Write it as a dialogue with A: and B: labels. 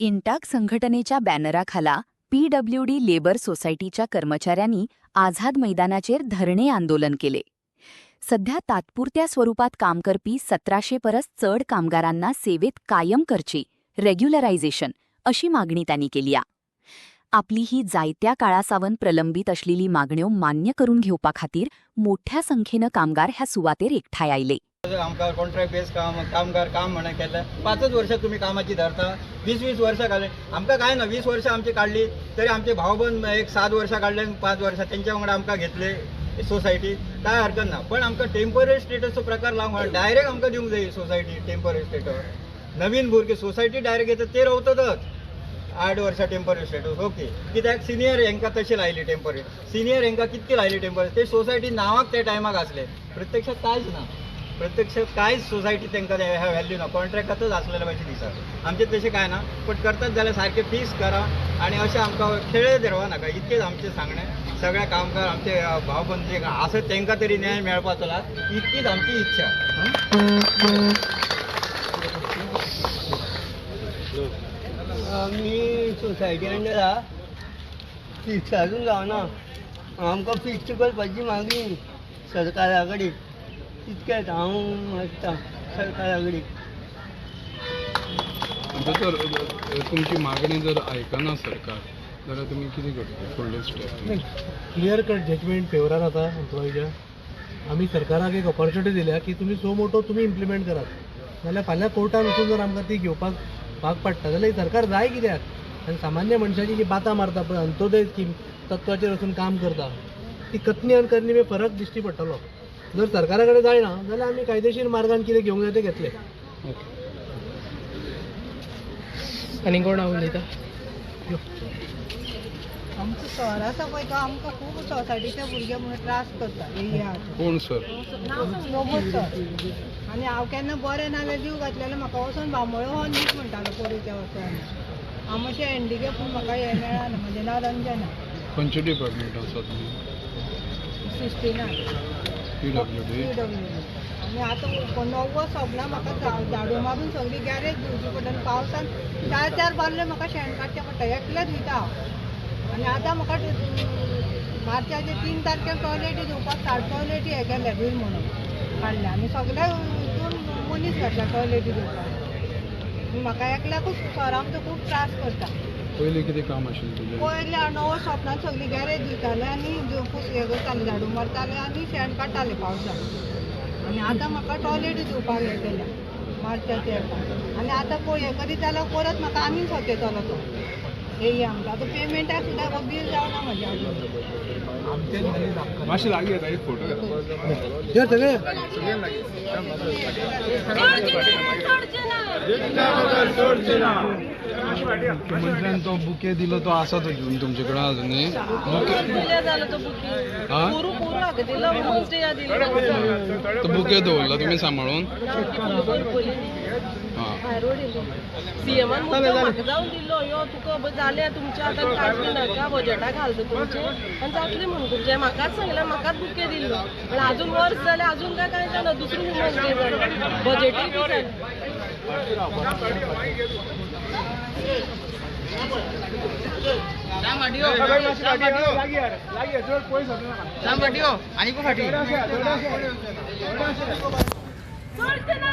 A: इंटाक संघटनेच्या बॅनराखाला PWD labour सोसायटीच्या कर्मचाऱ्यांनी आझाद मैदानाचेर धरणे आंदोलन केले. सध्या तात्पुरत्या स्वरूपात काम करपी 1700 परस चड कामगारांना सेवेत कायम करची रेग्युलरायझेशन अशी मागणी त्यांनी केली. आपली ही जायत्या काळासावन प्रलंबित असलेली मागण्यो मान्य करून घेवपा खातीर मोठ्या संख्येनं कामगार ह्या सुवातेर एकठांय आयले.
B: आमकां कॉन्ट्रॅक्ट बेस कामगार काम म्हणून केलं 5च वर्ष तुम्ही कामाची धरता 20-20 वर्षां काडले आमकां काय ना 20 वर्षां आमची काढली तरी आमचे भावबंद एक 7 वर्षां काढले 5 वर्षां त्यांच्या वांगडा आमकां घेतले सोसायटी काय हरकत ना. पण आमकां टेम्पररी स्टेटसचो प्रकार लावंक डायरेक्ट आमकां दिवंक जाय सोसायटी टेम्पररी स्टेटस. नवीन भुरगे सोसायटी डायरेक्ट येतात ते रावतातच 8 वर्षां टेम्पररी स्टेटस ओके. कित्याक सिनियर हांकां तशी लायली टेम्पररी सिनियर हांकां कितकी लायली टेम्पररी ते सोसायटी नांवाक ते टायमाक आसले प्रत्यक्षात कांयच ना. प्रत्यक्षात कांयच सोसायटी तांकां ह्या व्हॅल्यू ना कॉन्ट्रॅक्टातच आसलेले मातशें दिसता. आमचे तशें काय ना पण करतात जाल्यार सारके फीस करा आनी अशें आमकां खेळे धरवा नाका इतकेच आमचें सांगणें. सगळ्या कामगार आमचे भावबंद जे आसत तांकां तरी न्याय मेळपाचो इतकीच आमची इच्छा.
C: आम्ही सोसायटी अंडर आहा फिक्स अजून जावना. आमकां फिक्स करपाची मागणी सरकारा कडेन इतकेंच हांव मागता सरकारा कडेन.
D: जर तुमची मागणी जर आयकना सरकार जाल्यार तुमी कितें करतले फुडले स्टेप?
E: क्लियर कट जजमेंट फेवरान आता एम्प्लॉईच्या. आम्ही सरकाराक एक ऑपॉर्च्युनिटी दिल्या की तुम्ही सो मोठो तुम्ही इम्प्लिमेंट करात नाल्यार फाल्यां कोर्टान वचून जर आमकां ती घेवपाक भाग पडटा जाल्यार सरकार जाय कित्याक. आनी सामान्य मनशाची जी बातां मारता पळय अंत्योदय स्कीम तत्वाचेर वचून काम करता ती कथनी आनी करनी में फरक दिश्टी पडटलो. जर सरकारा कडेन जायना जाल्यार आमी कायदेशीर मार्गान कितें घेवंक जाय ते घेतले.
F: आनी कोण उलयता?
G: आमचो सर आसा पळय तो आमकां खूब सोसायटीचे भुरगे म्हणून त्रास करता एरियाक.
D: कोण सर?
G: प्रमोद सर. आनी हांव केन्ना बरें नाल्यार जीव घातलेलो म्हाका वचून बांबोळो हो न्हीद म्हणटालो पोरीच्या वचून. हांव मातशें हँडिकॅप पूण म्हाका हें मेळना म्हजें नांव रंजना.
D: खंयचे डिपार्टमेंट आसा तुमी?
G: 16
D: PWD.
G: आनी आतां 9 सोंपला म्हाका झाडू मारून सगळी गॅरेज धुवची पडटा. पावसान 4 बारले म्हाका शेण काडचें पडटा एकलें धुयता हांव. आनी आतां म्हाका मार्चाचे 3 तारखेक टॉयलेटी धुवपाक स्टार्ट टॉयलेटी हें केलें बील म्हणून काडलें आनी सगळे हितून मनीस घातला टॉयलेटी धुवपाक. म्हाका एकल्याकूच सर आमचो खूब त्रास करता.
D: पयलीं कितें काम आशिल्लें तुजें?
G: पयलीं हांव 9 सोपनान सगळी गॅरेज धुयतालें आनी हें करतालें झाडू मारतालें आनी शेण काडटालें पावसान. आनी आतां म्हाका टॉयलेटी धुवपाक हें केल्या मार्चाचे हेका. आनी आतां पळय हें करीत जाल्यार परत म्हाका आनीक सोंपयतलो तो येया आमकां. आतां पेमेंटाक सुद्दां बील जावना म्हजें अजून.
D: मातशें लागीं येता एक फोटो मुख्यमंत्र्यान तो बुके दिलो तो आसा तो घेवन तुमचे कडेन अजुनूय? तो बुके दवरला तुमी सांबाळून?
F: सीएमान म्हाका जावन दिल्लो यो तुका जालें तुमच्या आतां कांयच नाका बजेटाक घालता तुमचें आनी जातलें म्हणून तुमचें म्हाकाच सांगलें म्हाकाच बुके दिल्लो. पण अजून वर्स जालें अजून काय कांय जाणा दुसरें बजेटूय बी जालें.
B: आनी फाटी
F: सोडचेना